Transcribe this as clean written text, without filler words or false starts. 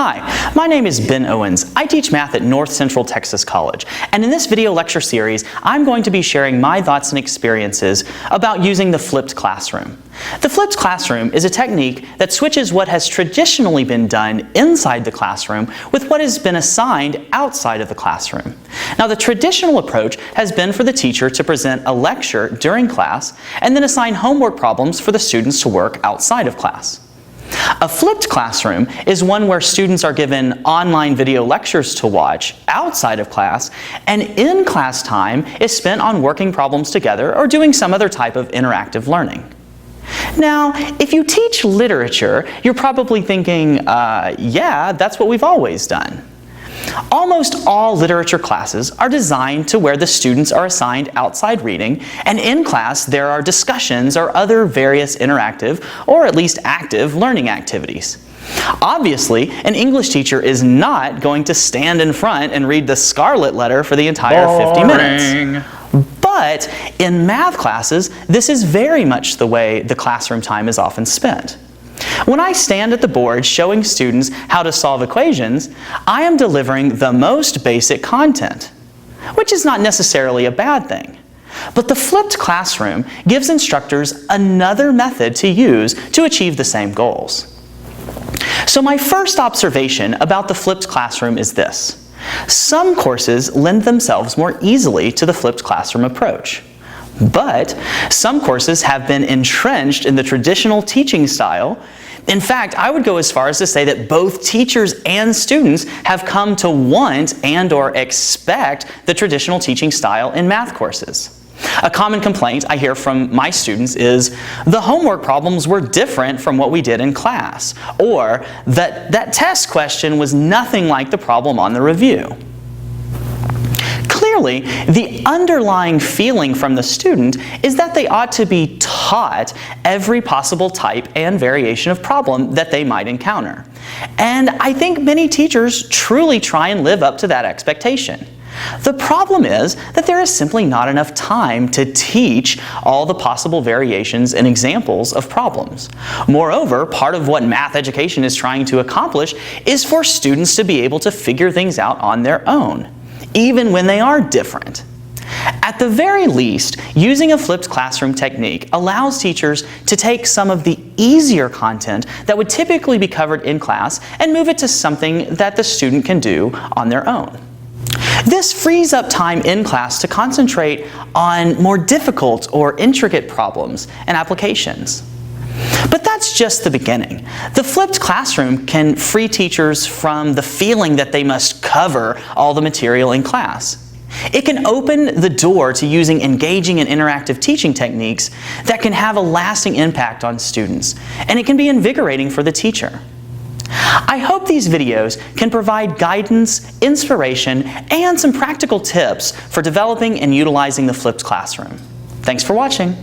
Hi, my name is Ben Owens. I teach math at North Central Texas College, and in this video lecture series, I'm going to be sharing my thoughts and experiences about using the flipped classroom. The flipped classroom is a technique that switches what has traditionally been done inside the classroom with what has been assigned outside of the classroom. Now, the traditional approach has been for the teacher to present a lecture during class and then assign homework problems for the students to work outside of class. A flipped classroom is one where students are given online video lectures to watch outside of class, and in-class time is spent on working problems together or doing some other type of interactive learning. Now, if you teach literature, you're probably thinking, yeah, that's what we've always done. Almost all literature classes are designed to where the students are assigned outside reading, and in class there are discussions or other various interactive or at least active learning activities. Obviously, an English teacher is not going to stand in front and read the Scarlet Letter for the entire 50 minutes. But in math classes, this is very much the way the classroom time is often spent. When I stand at the board showing students how to solve equations, I am delivering the most basic content, which is not necessarily a bad thing. But the flipped classroom gives instructors another method to use to achieve the same goals. So my first observation about the flipped classroom is this. Some courses lend themselves more easily to the flipped classroom approach. But some courses have been entrenched in the traditional teaching style. In fact, I would go as far as to say that both teachers and students have come to want and/or expect the traditional teaching style in math courses. A common complaint I hear from my students is the homework problems were different from what we did in class, or that test question was nothing like the problem on the review. Clearly, the underlying feeling from the student is that they ought to be taught every possible type and variation of problem that they might encounter. And I think many teachers truly try and live up to that expectation. The problem is that there is simply not enough time to teach all the possible variations and examples of problems. Moreover, part of what math education is trying to accomplish is for students to be able to figure things out on their own, even when they are different. At the very least, using a flipped classroom technique allows teachers to take some of the easier content that would typically be covered in class and move it to something that the student can do on their own. This frees up time in class to concentrate on more difficult or intricate problems and applications. But that's just the beginning. The flipped classroom can free teachers from the feeling that they must cover all the material in class. It can open the door to using engaging and interactive teaching techniques that can have a lasting impact on students, and it can be invigorating for the teacher. I hope these videos can provide guidance, inspiration, and some practical tips for developing and utilizing the flipped classroom. Thanks for watching.